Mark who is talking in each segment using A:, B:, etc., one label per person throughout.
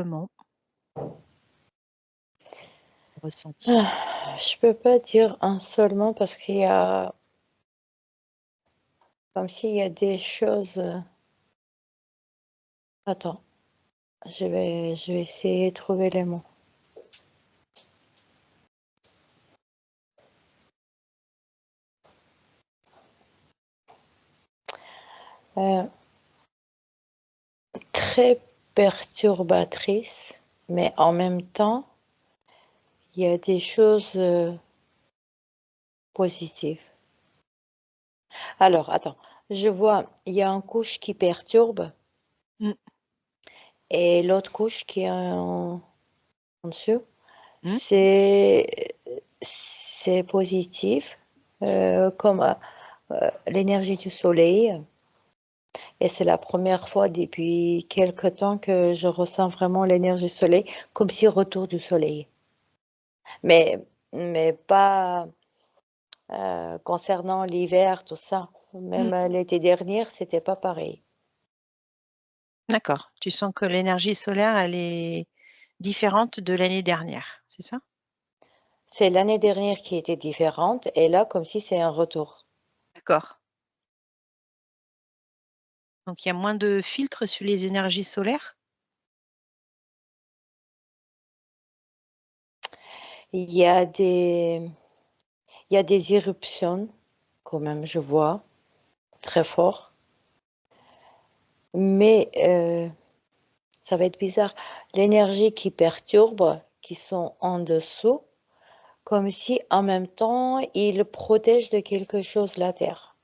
A: sensiblement ressenti?
B: Je peux pas dire un seulement parce qu'il y a comme s'il y a des choses, attends, je vais essayer de trouver les mots. Heu, Très perturbatrice, mais en même temps, il y a des choses, positives. Alors attends, je vois, il y a une couche qui perturbe
A: Mmh.
B: et l'autre couche qui est en dessous,
A: Mmh.
B: c'est positif, comme, l'énergie du soleil et c'est la première fois depuis quelque temps que je ressens vraiment l'énergie du soleil, comme si retour du soleil. Mais mais pas, concernant l'hiver, tout ça.
A: Mmh.
B: Même, l'été dernier, c'était pas pareil.
A: D'accord. Tu sens que l'énergie solaire, elle est différente de l'année dernière, c'est ça?
B: C'est l'année dernière qui était différente et là, comme si c'est un retour.
A: D'accord. Donc il y a moins de filtres sur les énergies solaires?
B: Il y a des il y a des éruptions quand même, je vois, très fort, mais ça va être bizarre. L'énergie qui perturbe, qui sont en dessous, comme si en même temps, ils protègent de quelque chose la Terre.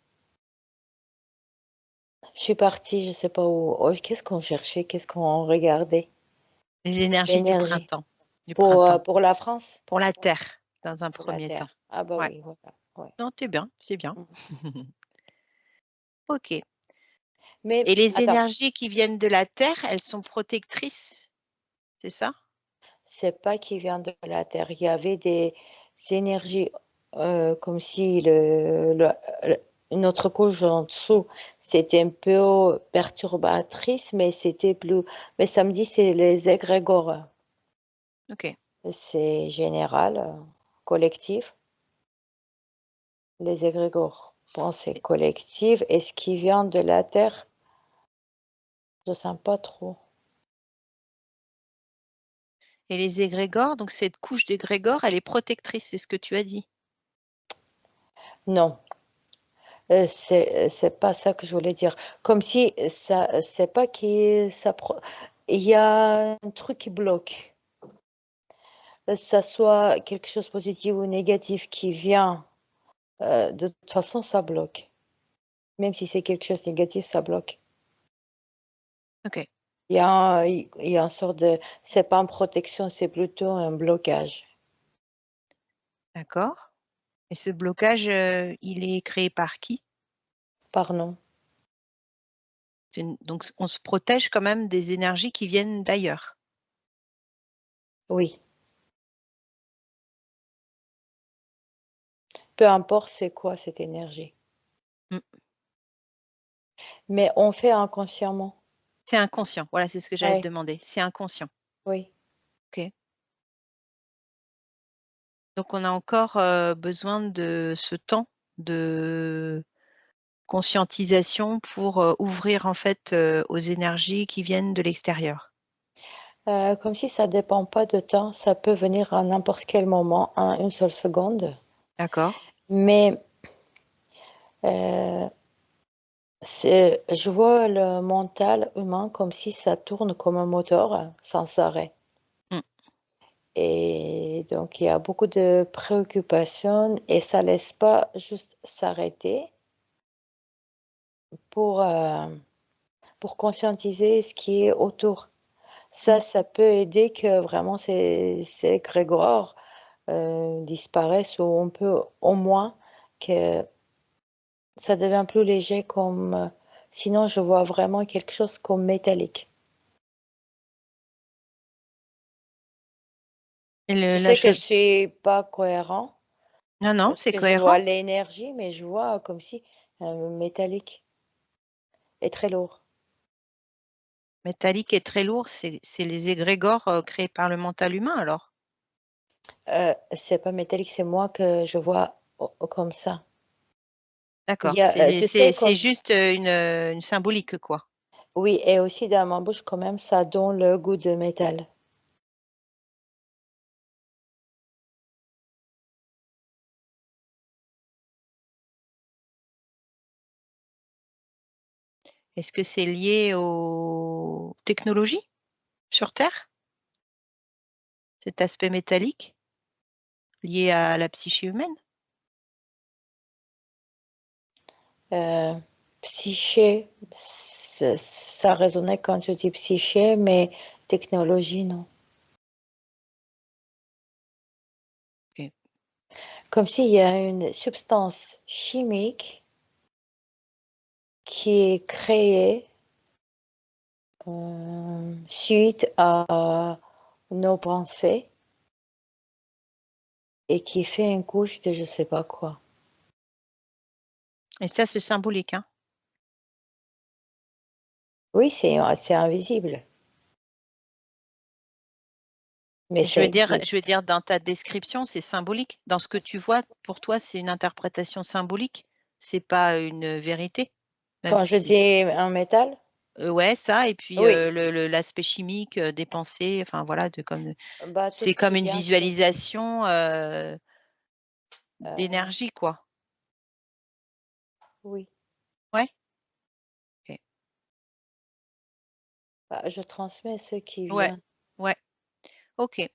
B: Je suis partie, je sais pas où. Oh, qu'est-ce qu'on cherchait? Qu'est-ce qu'on regardait?
A: Les énergies du
B: L'énergie.
A: printemps, du printemps,
B: Pour la France?
A: pour la terre, dans un
B: Pour la
A: premier temps.
B: Terre. Ah bah
A: Ouais.
B: oui, voilà, ouais.
A: Non, tu es bien, c'est bien.
B: Mmh.
A: OK,
B: Mais
A: et les
B: attends,
A: énergies qui viennent de la terre, elles sont protectrices, c'est ça?
B: c'est pas qui vient de la Terre. Il y avait des énergies, comme si le une autre couche en dessous, c'était un peu perturbatrice, mais c'était plus mais ça me dit c'est les égrégores.
A: OK.
B: C'est général, collectif. Les égrégores, pensée
A: Et
B: collective et ce qui vient de la Terre, je sens pas trop.
A: et les égrégores, donc cette couche d'égrégores, elle est protectrice, c'est ce que tu as dit?
B: Non, c'est pas ça que je voulais dire. Comme si ça c'est pas qui ça pro il y a un truc qui bloque. Ça soit quelque chose de positif ou négatif qui vient, de toute façon ça bloque. Même si c'est quelque chose de négatif, ça bloque.
A: OK,
B: Il y a une sorte de c'est pas une protection, c'est plutôt un blocage.
A: d'accord, et ce blocage, il est créé par qui?
B: Pardon,
A: C'est une donc on se protège quand même des énergies qui viennent d'ailleurs?
B: oui. Peu importe c'est quoi cette énergie,
A: Mmh.
B: mais on fait inconsciemment.
A: C'est inconscient, voilà, c'est ce que j'allais te
B: Ouais,
A: demander, c'est inconscient.
B: oui.
A: OK. Donc on a encore, besoin de ce temps de conscientisation pour, ouvrir en fait, aux énergies qui viennent de l'extérieur.
B: Comme si ça dépend pas de temps, ça peut venir à n'importe quel moment, en une seule seconde,
A: D'accord.
B: mais heu, je vois le mental humain comme si ça tourne comme un moteur sans arrêt
A: Mmh.
B: et donc il y a beaucoup de préoccupations et ça laisse pas juste s'arrêter pour, pour conscientiser ce qui est autour.
A: Mmh.
B: Ça peut aider que vraiment ces égrégores, disparaissent ou on peut au moins que ça devient plus léger comme, sinon je vois vraiment quelque chose comme métallique.
A: Et
B: Je
A: le la
B: sais que
A: cho
B: je suis pas cohérent
A: Non, non,
B: parce
A: c'est
B: que je vois
A: cohérent.
B: l'énergie, mais je vois comme si, métallique et très lourd.
A: Métallique et très lourd, c'est les égrégores créés par le mental humain alors?
B: C'est pas métallique, c'est moi que je vois comme ça. Il
A: D'accord,
B: y a, tu sais,
A: c'est
B: comme,
A: juste une symbolique, quoi.
B: oui, et aussi dans ma bouche, quand même, ça donne le goût de métal.
A: Est-ce que c'est lié aux technologies sur Terre? Cet aspect métallique lié à la psyché humaine?
B: Euh, Psyché, ça résonnait quand tu dis psyché, mais technologie, non.
A: OK.
B: Comme s'il y a une substance chimique qui est créée suite à nos pensées et qui fait une couche de je sais pas quoi.
A: Et ça, c'est symbolique, hein?
B: Oui, c'est invisible, mais
A: Je
B: ça
A: veux dire je veux
B: existe.
A: dire dans ta description, c'est symbolique. Dans ce que tu vois, pour toi, c'est une interprétation symbolique. C'est pas une vérité, même
B: Quand
A: si
B: je
A: c'est
B: dis un métal,
A: ouais, ça et puis,
B: oui,
A: l'aspect chimique, des pensées, enfin voilà, de comme,
B: bah, tout
A: c'est
B: ce
A: comme
B: qui
A: une
B: vient sur,
A: visualisation,
B: euh,
A: d'énergie, quoi.
B: oui,
A: Ouais? OK.
B: bah, je transmets ce qui
A: Ouais,
B: vient.
A: ouais, OK.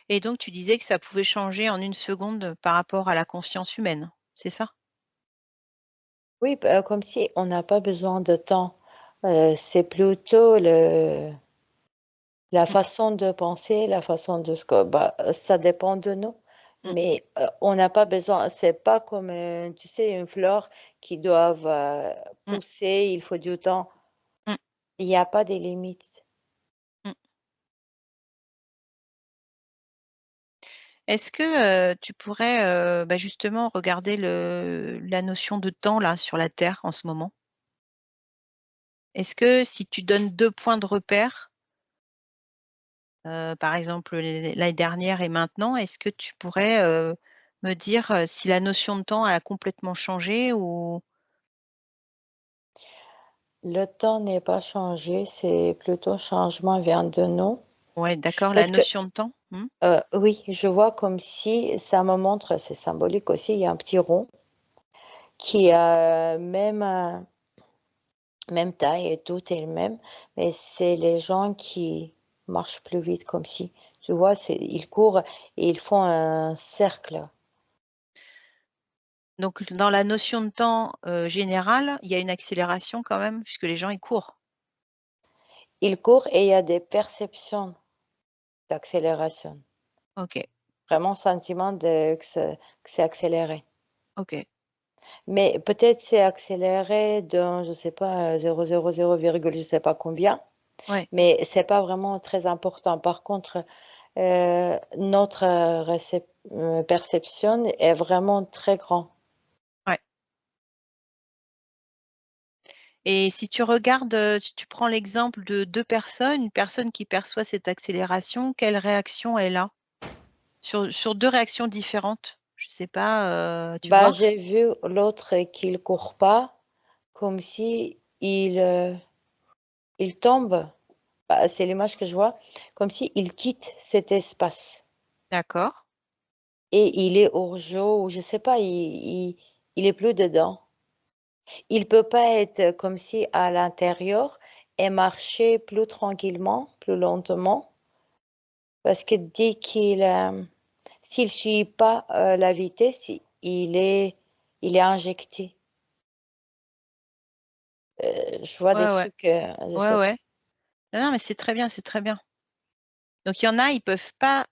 A: Et donc tu disais que ça pouvait changer en une seconde par rapport à la conscience humaine, c'est ça?
B: Oui, bah, comme si on n'a pas besoin de temps. C'est plutôt la
A: Mmh,
B: façon de penser, la façon de ce que, bah, ça dépend de nous.
A: mmh,
B: Mais on n'a pas besoin, c'est pas comme, tu sais, une fleur qui doivent
A: mmh,
B: pousser, il faut du temps.
A: mmh,
B: Il n'y a pas de limites.
A: mmh. Est-ce que, tu pourrais, bah, justement regarder la notion de temps là sur la Terre en ce moment? Est-ce que si tu donnes 2 points de repère, par exemple l'année dernière et maintenant, est-ce que tu pourrais, me dire, si la notion de temps a complètement changé ou
B: Le temps n'est pas changé, c'est plutôt changement vient de nous.
A: ouais, d'accord, la
B: Parce que,
A: notion de temps? Mmh,
B: oui, je vois comme si ça me montre, c'est symbolique aussi, il y a un petit rond qui a même taille et tout est le même, mais c'est les gens qui marchent plus vite comme si, tu vois, ils courent et ils font un cercle.
A: donc dans la notion de temps, générale, il y a une accélération quand même puisque les gens ils courent?
B: Ils courent et il y a des perceptions d'accélération.
A: OK,
B: Vraiment sentiment que c'est accéléré.
A: OK,
B: Mais peut-être c'est accéléré dans, je sais pas, 0,000 virgule je sais pas combien,
A: ouais,
B: mais c'est pas vraiment très important. Par contre, notre, perception est vraiment très grand.
A: ouais. Et si tu regardes, si tu prends l'exemple de 2 personnes, une personne qui perçoit cette accélération, quelle réaction elle a? Sur 2 réactions différentes? Je sais pas, tu
B: Bah,
A: vois?
B: j'ai vu l'autre qu'il court pas, comme si il tombe. Bah, c'est l'image que je vois, comme si il quitte cet espace
A: D'accord,
B: et il est hors jeu ou je sais pas, il est plus dedans. Il peut pas être comme si à l'intérieur et marcher plus tranquillement, plus lentement, parce que dès qu'il, s'il suit pas, la vitesse, il est injecté. Je vois des
A: ouais, ouais,
B: trucs, je
A: ouais,
B: sais pas.
A: ouais. Non, non, mais c'est très bien, c'est très bien. Donc il y en a, ils peuvent pas,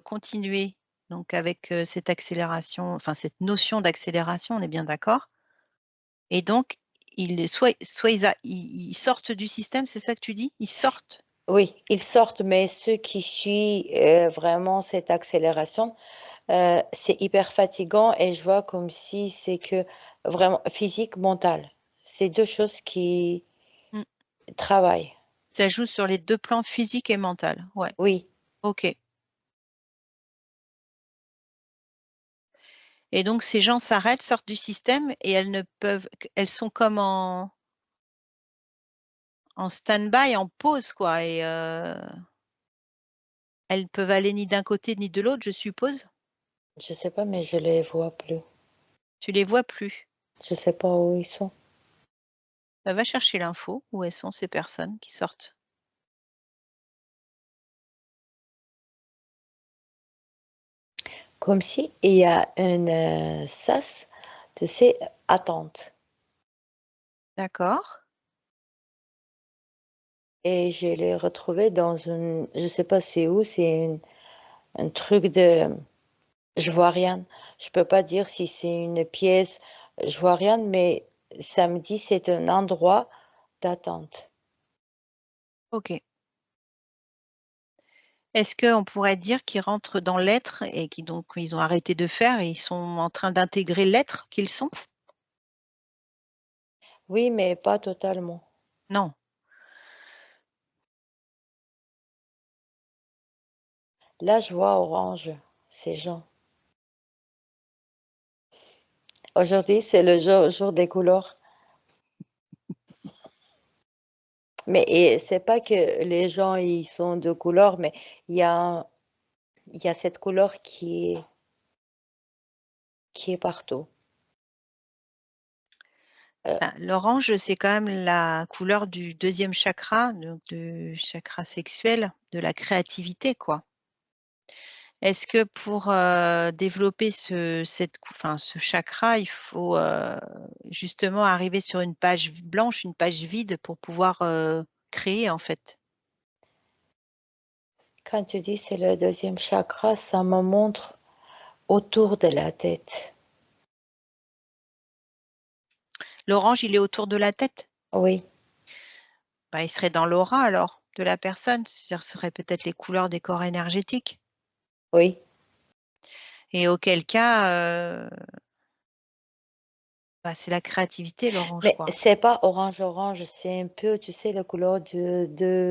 A: continuer donc avec, cette accélération, enfin cette notion d'accélération, on est bien d'accord? Et donc ils soit ils sortent du système, c'est ça que tu dis? Ils sortent?
B: Oui, ils sortent, mais ceux qui suivent, vraiment cette accélération, c'est hyper fatigant et je vois comme si c'est que vraiment physique, mental. C'est 2 choses qui
A: Mmh.
B: travaillent.
A: Ça joue sur les 2 plans physique et mental. Ouais,
B: Oui,
A: OK. Et donc ces gens s'arrêtent, sortent du système et elles ne peuvent elles sont comme en stand-by, en pause quoi et elles peuvent aller ni d'un côté ni de l'autre, je suppose?
B: je sais pas, mais je les vois plus.
A: Tu les vois plus?
B: Je sais pas où ils sont.
A: Bah, va chercher l'info, où elles sont ces personnes qui sortent.
B: Comme si il y a une, sas, tu sais, attente
A: D'accord,
B: et je l'ai retrouvé dans une je sais pas c'est où, c'est un truc de je vois rien. Je peux pas dire si c'est une pièce, je vois rien, mais ça me dit c'est un endroit d'attente.
A: OK. Est-ce qu'on pourrait dire qu'ils rentrent dans l'être et qui donc ils ont arrêté de faire et ils sont en train d'intégrer l'être qu'ils sont?
B: Oui, mais pas totalement.
A: Non.
B: Là, je vois orange, ces gens. Aujourd'hui, c'est le jour des couleurs. Mais et c'est pas que les gens, ils sont de couleur, mais il y a un il y a cette couleur qui est partout. Heu,
A: Bah, l'orange, c'est quand même la couleur du deuxième chakra, donc du chakra sexuel, de la créativité, quoi. Est-ce que pour, développer ce chakra, il faut, justement arriver sur une page blanche, une page vide pour pouvoir, créer, en fait?
B: Quand tu dis: «C'est le deuxième chakra», ça me montre autour de la tête.
A: L'orange, il est autour de la tête?
B: Oui,
A: Bah, il serait dans l'aura alors, de la personne, c'est-à-dire ce serait peut-être les couleurs des corps énergétiques
B: oui.
A: et auquel cas, bah, c'est la créativité l'orange,
B: Mais
A: quoi.
B: c'est pas orange, c'est un peu, tu sais, la couleur de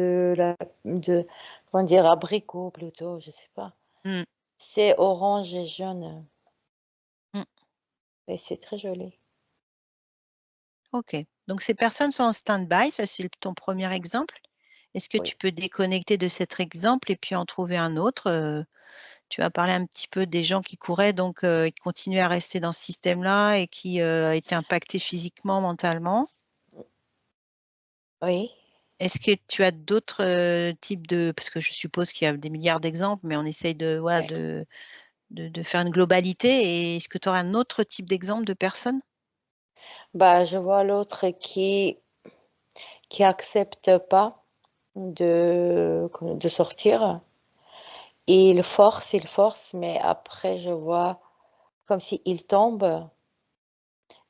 B: comment dire? Abricot plutôt, je sais pas.
A: Mmh,
B: C'est orange et jaune,
A: mmh,
B: et c'est très joli.
A: OK. Donc ces personnes sont en stand-by, ça c'est ton premier exemple. Est-ce que
B: Oui.
A: tu peux déconnecter de cet exemple et puis en trouver un autre? Tu as parlé un petit peu des gens qui couraient donc qui continuaient à rester dans ce système-là et qui, étaient impactés physiquement, mentalement.
B: Oui,
A: Est-ce que tu as d'autres, types de parce que je suppose qu'il y a des milliards d'exemples, mais on essaye de voilà
B: ouais.
A: de faire une globalité et est-ce que tu aurais un autre type d'exemple de personne?
B: Bah, je vois l'autre qui accepte pas de sortir. Il force, mais après je vois comme s'il tombe.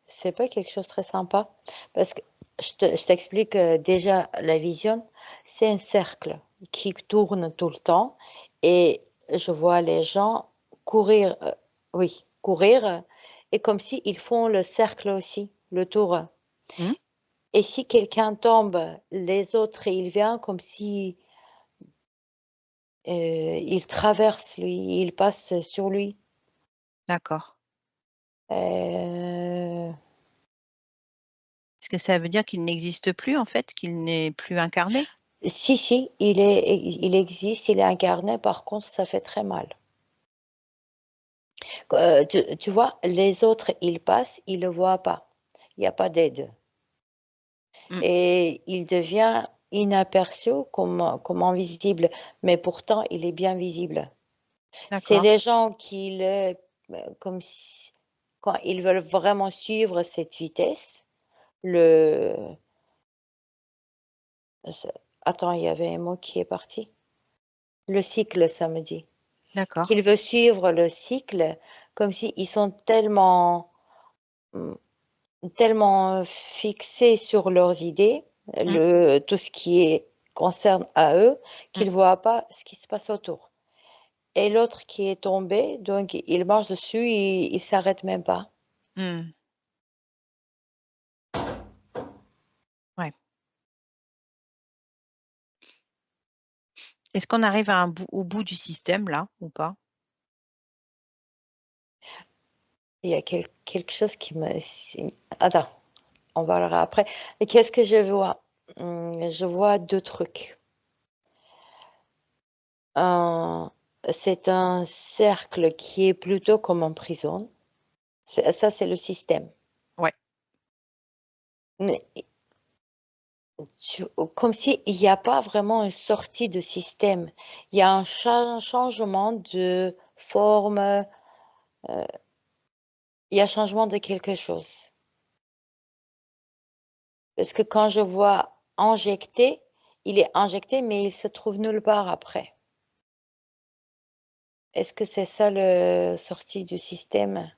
B: C'est pas quelque chose de très sympa parce que je t'explique, déjà la vision, c'est un cercle qui tourne tout le temps et je vois les gens courir, oui, courir et comme s'ils font le cercle aussi, le tour
A: Mmh,
B: et si quelqu'un tombe, les autres, ils viennent comme si, ils traversent lui, ils passent sur lui.
A: d'accord.
B: Heu,
A: Est-ce que ça veut dire qu'il n'existe plus en fait, qu'il n'est plus incarné?
B: si, si, il existe, il est incarné, par contre, ça fait très mal. Tu vois, les autres, ils passent, ils le voient pas. Il y a pas d'aide
A: Mmh,
B: et il devient inaperçu comme invisible, mais pourtant il est bien visible. C'est
A: d'accord.
B: les gens qui le comme si quand ils veulent vraiment suivre cette vitesse, le ce attends, il y avait un mot qui est parti. Le cycle, ça me dit.
A: D'accord.
B: Qu'il veut suivre le cycle comme s'ils sont tellement, mmh, tellement, fixés sur leurs idées,
A: Mmh,
B: tout ce qui est concerne à eux,
A: mmh,
B: qu'ils ne voient pas ce qui se passe autour et l'autre qui est tombé, donc il marche dessus, il s'arrête même pas.
A: mmh. Est-ce qu'on arrive au bout du système là ou pas?
B: Il y a quelque chose qui me... Attends, on parlera après. Et qu'est-ce que je vois? Je vois deux trucs. Un- C'est un cercle qui est plutôt comme en prison. Ça, c'est le système.
A: Ouais.
B: Mais comme s'il n'y a pas vraiment une sortie de système. Il y a un changement de forme, il y a changement de quelque chose. Parce que quand je vois injecté, il est injecté, mais il se trouve nulle part après. Est-ce que c'est ça le sortie du système?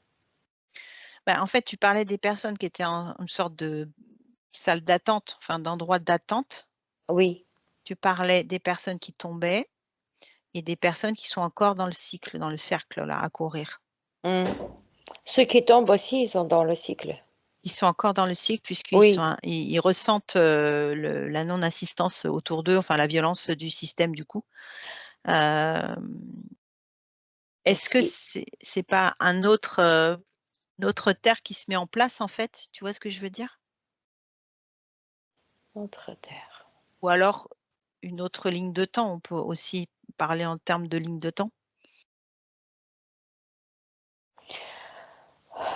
A: Bah, en fait, tu parlais des personnes qui étaient en une sorte de salle d'attente, enfin d'endroit d'attente.
B: Oui.
A: Tu parlais des personnes qui tombaient et des personnes qui sont encore dans le cycle, dans le cercle là, à courir.
B: Hmm. Ceux qui tombent aussi, ils sont dans le cycle.
A: Ils sont encore dans le cycle puisqu'ils
B: Oui.
A: sont, ils ressentent la non-assistance autour d'eux, enfin la violence du système du coup. Euh, Est-ce que
B: Si.
A: c'est pas une autre terre qui se met en place en fait? Tu vois ce que je veux dire?
B: Notre terre.
A: Ou alors une autre ligne de temps. On peut aussi parler en termes de ligne de temps.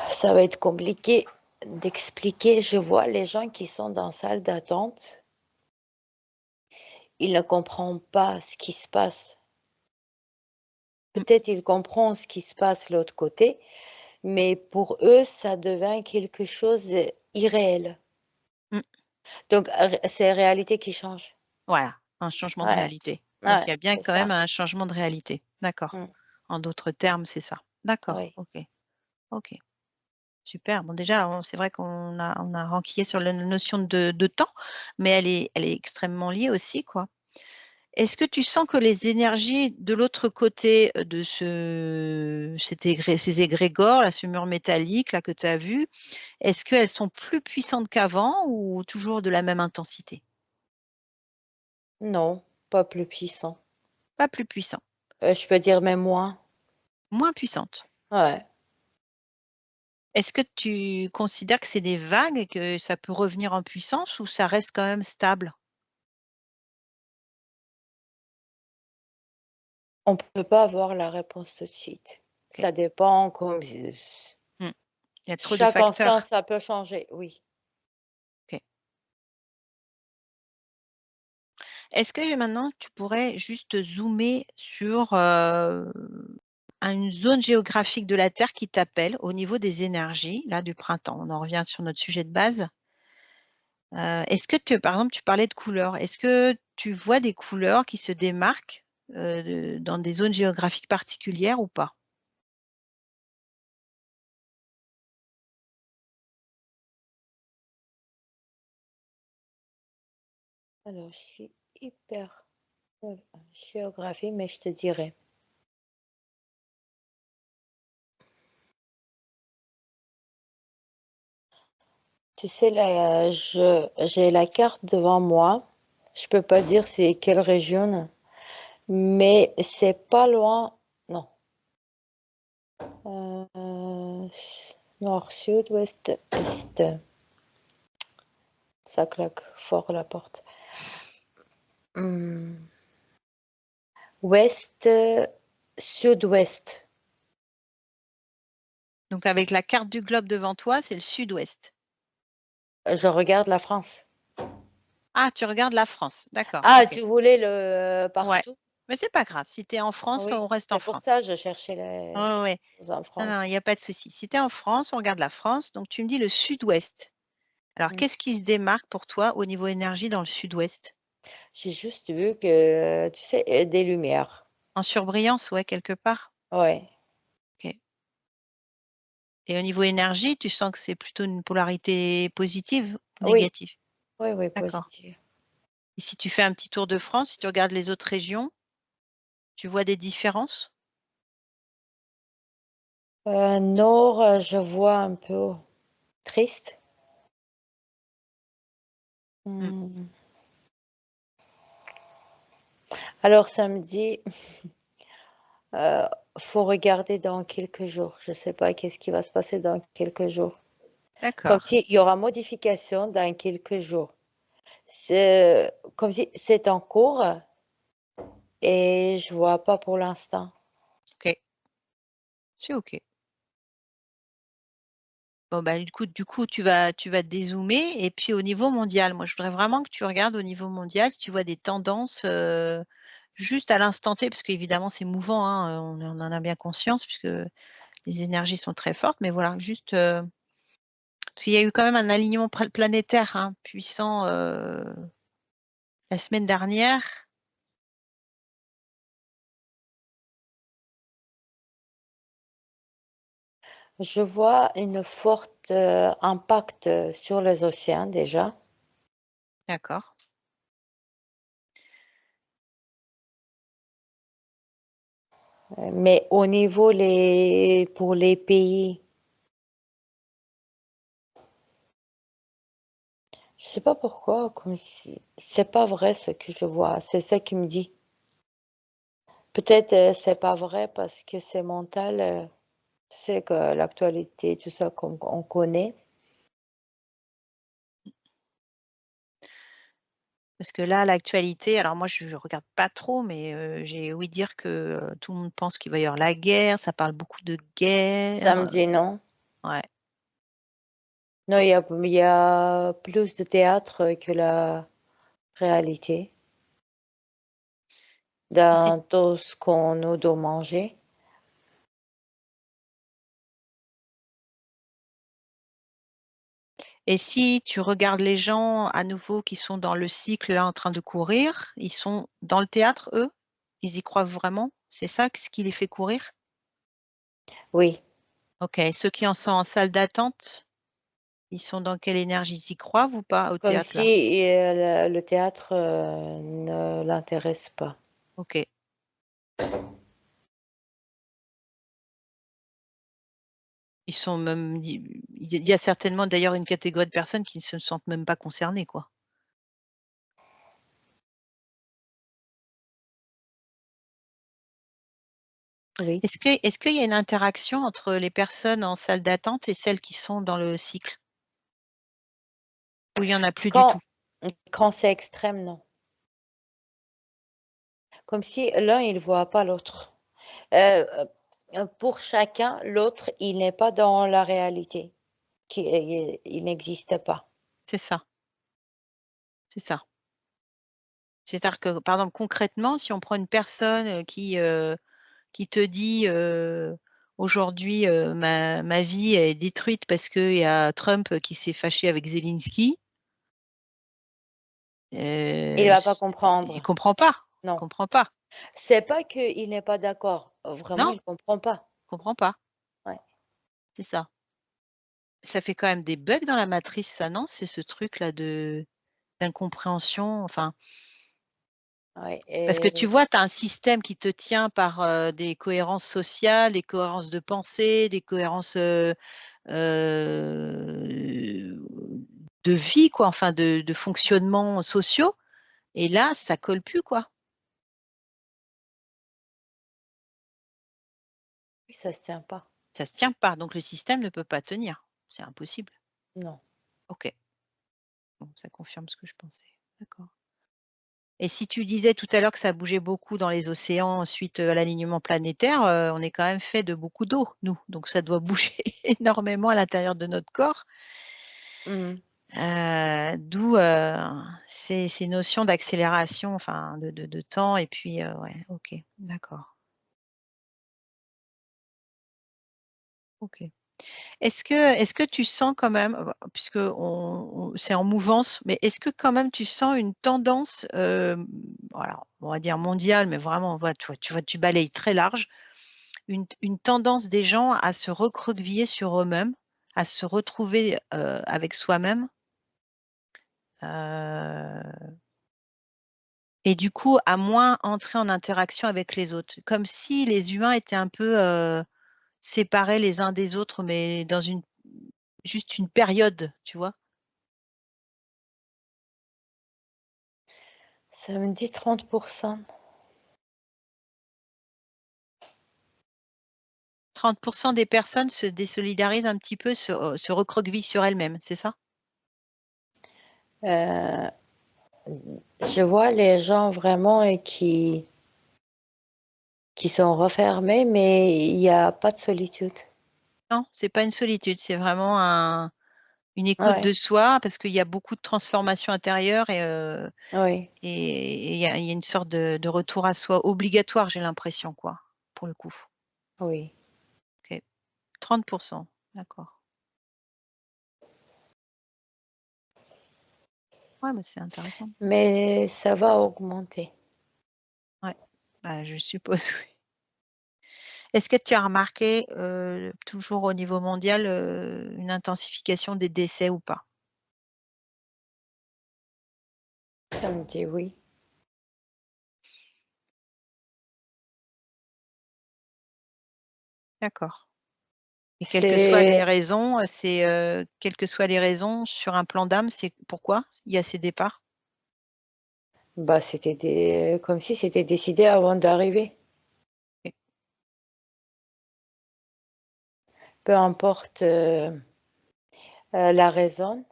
B: Ça va être compliqué d'expliquer. Je vois les gens qui sont dans la salle d'attente. Ils ne comprennent pas ce qui se passe.
A: Mm,
B: Peut-être ils comprennent ce qui se passe de l'autre côté, mais pour eux, ça devient quelque chose d'irréel.
A: mm.
B: Donc, c'est la réalité qui change.
A: Voilà, un changement de
B: Ouais,
A: réalité. Donc
B: ouais,
A: il y a bien
B: c'est
A: quand même
B: ça.
A: un changement de réalité. D'accord.
B: Mm,
A: En d'autres termes, c'est ça. D'accord.
B: oui.
A: OK. OK. Super. Bon, déjà, c'est vrai on a renquillé sur la notion de temps, mais elle est extrêmement liée aussi, quoi. Est-ce que tu sens que les énergies de l'autre côté de ces égrégores, là, ce mur métallique là, que tu as vu, est-ce qu'elles sont plus puissantes qu'avant ou toujours de la même intensité?
B: Non, pas plus puissant.
A: Pas plus puissant,
B: Je peux dire même moins.
A: moins puissante.
B: Ouais.
A: Est-ce que tu considères que c'est des vagues et que ça peut revenir en puissance ou ça reste quand même stable?
B: On ne peut pas avoir la réponse tout de suite.
A: OK.
B: Ça dépend comme
A: Mmh. Il y a trop de
B: chaque instant,
A: facteurs.
B: ça peut changer, oui.
A: OK. Est-ce que maintenant tu pourrais juste zoomer sur, une zone géographique de la Terre qui t'appelle au niveau des énergies, là, du printemps? On en revient sur notre sujet de base. Est-ce que par exemple, tu parlais de couleurs. Est-ce que tu vois des couleurs qui se démarquent, dans des zones géographiques particulières ou pas?
B: Alors, je suis hyper nulle en géographie, mais je te dirai. Tu sais, là, j'ai la carte devant moi. Je peux pas dire c'est quelle région, mais c'est pas loin. Non. Nord, sud, ouest, est. Ça claque fort la porte. Hmm. Ouest, sud-ouest.
A: Donc avec la carte du globe devant toi, c'est le sud-ouest.
B: Je regarde la France.
A: Ah, tu regardes la France, d'accord,
B: Ah,
A: OK.
B: tu voulais le
A: Ouais,
B: partout?
A: mais c'est pas grave. Si tu es en France,
B: Oui,
A: on reste en
B: c'est pour
A: France.
B: ça que je cherchais les
A: Ouais, ouais.
B: choses en
A: Non, non, il y
B: France.
A: a pas de souci. Si tu es en France, on regarde la France, donc tu me dis le sud-ouest. Alors
B: Hmm.
A: qu'est-ce qui se démarque pour toi au niveau énergie dans le sud-ouest?
B: J'ai juste vu que, tu sais, des lumières.
A: En surbrillance, ouais, quelque part?
B: Ouais.
A: OK. Et au niveau énergie, tu sens que c'est plutôt une polarité positive ou
B: Oui,
A: négative?
B: oui, oui,
A: D'accord.
B: positif.
A: Et si tu fais un petit tour de France, si tu regardes les autres régions, tu vois des différences?
B: Nord, je vois un peu triste.
A: Mmh.
B: Hmm. Alors samedi, heu, faut regarder dans quelques jours. Je sais pas qu'est-ce qui va se passer dans quelques jours. Comme
A: D'accord,
B: si il y aura modification dans quelques jours. C'est comme si c'est en cours et je vois pas pour l'instant.
A: OK, c'est OK. Bon, bah, du coup, tu vas dézoomer et puis au niveau mondial, moi, je voudrais vraiment que tu regardes au niveau mondial si tu vois des tendances, juste à l'instant T, parce qu'évidemment c'est mouvant, hein, on en a bien conscience puisque les énergies sont très fortes, mais voilà, juste, parce qu'il y a eu quand même un alignement planétaire, hein, puissant, la semaine dernière.
B: Je vois une forte, impact, sur les océans déjà,
A: D'accord.
B: mais au niveau les pour les pays, je sais pas pourquoi, comme si c'est pas vrai ce que je vois, c'est ça qui me dit. Peut-être, c'est pas vrai parce que c'est mental, tu sais que l'actualité, tout ça qu'on on connaît.
A: Parce que là, l'actualité, alors moi je regarde pas trop, mais j'ai ouï dire que, tout le monde pense qu'il va y avoir la guerre, ça parle beaucoup de
B: Ça me
A: guerre,
B: dit non.
A: ouais.
B: Non, il y a plus de théâtre que la réalité
A: Et si
B: dans tout ce qu'on nous doit manger.
A: et si tu regardes les gens à nouveau qui sont dans le cycle là en train de courir, ils sont dans le théâtre eux? Ils y croient vraiment? C'est ça ce qui les fait courir?
B: Oui,
A: OK, ceux qui en sont en salle d'attente, ils sont dans quelle énergie? Ils y croient ou pas au
B: comme
A: théâtre
B: si,
A: là?
B: le théâtre, ne l'intéresse pas.
A: OK. Ils sont même il y a certainement d'ailleurs une catégorie de personnes qui ne se sentent même pas concernées, quoi.
B: Oui.
A: Est-ce qu'il y a une interaction entre les personnes en salle d'attente et celles qui sont dans le cycle? Ou il y en a plus du
B: Quand
A: tout?
B: quand c'est extrême, non. Comme si l'un, il voit pas l'autre. Pour chacun, l'autre, il n'est pas dans la réalité, il n'existe pas.
A: C'est ça, c'est ça. C'est-à-dire que, par exemple, concrètement, si on prend une personne, qui te dit, «Aujourd'hui, ma vie est détruite parce qu'il y a Trump qui s'est fâché avec Zelensky»,
B: Il va pas
A: s il
B: comprendre.
A: comprend pas, il
B: Non.
A: comprend pas.
B: C'est pas qu'il n'est pas d'accord, vraiment,
A: Non,
B: il comprend pas.
A: il comprend pas,
B: Ouais,
A: c'est ça. Ça fait quand même des bugs dans la matrice ça, non? C'est ce truc-là de d'incompréhension, enfin,
B: ouais
A: parce que
B: et
A: tu vois, tu as un système qui te tient par, des cohérences sociales, des cohérences de pensée, des cohérences, heu, de vie quoi, enfin de fonctionnement sociaux et là, ça colle plus quoi.
B: oui, ça se tient pas.
A: Ça se tient pas, donc le système ne peut pas tenir. C'est impossible.
B: Non.
A: OK, bon ça confirme ce que je pensais. D'accord. Et si tu disais tout à l'heure que ça bougeait beaucoup dans les océans suite, à l'alignement planétaire, on est quand même fait de beaucoup d'eau, nous, donc ça doit bouger énormément à l'intérieur de notre corps,
B: Mmh.
A: d'où, ces notions d'accélération, enfin de temps et puis, ouais, OK, d'accord, OK. Est-ce que tu sens quand même, puisque c'est en mouvance, mais est-ce que quand même tu sens une tendance, alors on va dire mondiale, mais vraiment voilà, tu vois, tu balayes très large, une tendance des gens à se recroqueviller sur eux-mêmes, à se retrouver, avec soi-même, heu et du coup à moins entrer en interaction avec les autres. Comme si les humains étaient un peu, séparés les uns des autres, mais dans une juste une période, tu vois?
B: Ça me dit 30%.
A: 30% des personnes se désolidarisent un petit peu, se recroquevillent sur elles-mêmes, c'est ça?
B: Je vois les gens vraiment qui sont refermés, mais il n'y a pas de solitude.
A: Non, c'est pas une solitude, c'est vraiment une écoute de
B: Ouais,
A: soi parce qu'il y a beaucoup de transformations intérieures
B: oui,
A: et il y a une sorte de retour à soi obligatoire, j'ai l'impression, quoi, pour le coup.
B: oui.
A: OK. 30%, d'accord. Ouais, mais c'est intéressant.
B: Mais ça va augmenter.
A: Ouais, bah, je suppose, oui. Est-ce que tu as remarqué, toujours au niveau mondial, une intensification des décès ou pas?
B: Ça me dit oui.
A: D'accord. Et quelles que soient les
B: C'est
A: raisons, quelles que soient les raisons sur un plan d'âme, c'est pourquoi il y a ces départs?
B: Bah, c'était comme si c'était décidé avant d'arriver.
A: OK.
B: Peu importe, la raison,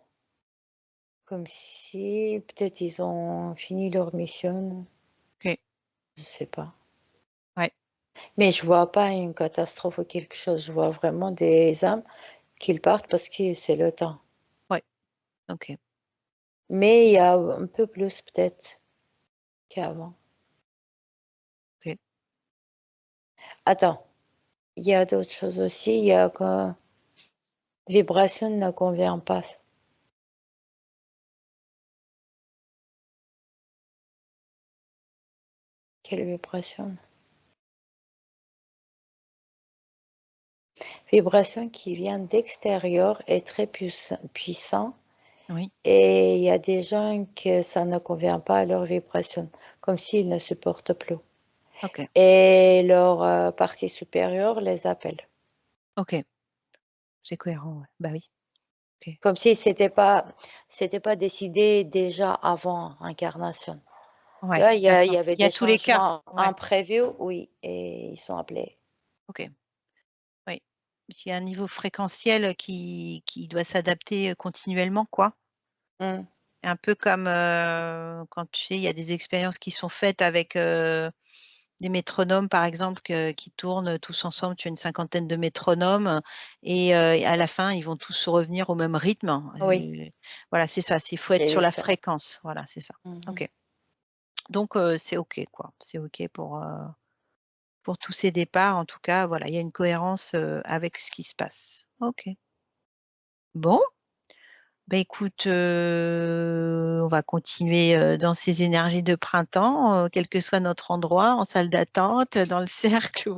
B: comme si peut-être ils ont fini leur mission,
A: OK.
B: je sais pas.
A: Ouais,
B: Mais je vois pas une catastrophe ou quelque chose, je vois vraiment des âmes qui partent parce que c'est le temps.
A: ouais, OK,
B: Mais il y a un peu plus peut-être qu'avant.
A: OK.
B: Attends, il y a d'autres choses aussi, il y a que vibration ne convient pas. Quelle vibration? Vibration qui vient d'extérieur est très puissant
A: Oui,
B: et il y a des gens que ça ne convient pas à leur vibration, comme s'ils ne supportent plus
A: OK,
B: et leur, partie supérieure les appelle.
A: OK. C'est cohérent, ouais. Bah oui, OK.
B: Comme si c'était pas décidé déjà avant incarnation. Tu
A: Ouais,
B: vois, il y
A: d'accord.
B: avait
A: Il y a
B: des
A: tous les cas.
B: changements
A: Ouais,
B: imprévus, oui, et ils sont appelés.
A: OK, oui. Parce qu'il y a un niveau fréquentiel qui doit s'adapter, continuellement, quoi.
B: Mmh,
A: Un peu comme, quand tu sais, il y a des expériences qui sont faites avec, des métronomes, par exemple, qui tournent tous ensemble. Tu as une cinquantaine de métronomes et à la fin, ils vont tous revenir au même rythme.
B: oui,
A: Voilà, c'est ça, il faut être
B: j'ai
A: sur
B: vu
A: la
B: ça.
A: fréquence. Voilà, c'est ça.
B: Mmh.
A: OK. Donc c'est OK, quoi. C'est OK pour tous ces départs. En tout cas, voilà, il y a une cohérence, avec ce qui se passe. OK. Bon, bah, écoute, on va continuer, dans ces énergies de printemps, quel que soit notre endroit, en salle d'attente, dans le cercle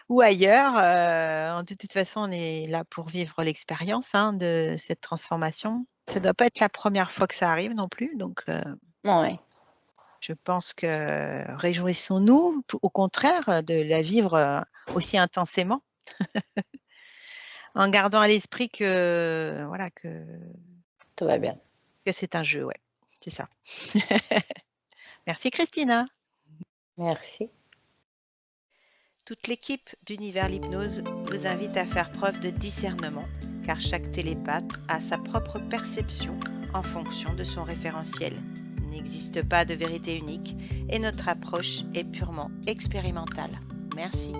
A: ou ailleurs. De toute façon, on est là pour vivre l'expérience, hein, de cette transformation. Ça doit pas être la première fois que ça arrive non plus, donc
B: Ouais,
A: je pense que réjouissons-nous, au contraire, de la vivre, aussi intensément, en gardant à l'esprit que, voilà,
B: tout va bien.
A: que c'est un jeu, ouais, c'est ça. Merci Christina.
B: Merci.
A: Toute l'équipe d'Univers l'hypnose vous invite à faire preuve de discernement, car chaque télépathe a sa propre perception en fonction de son référentiel. Il n'existe pas de vérité unique et notre approche est purement expérimentale. Merci.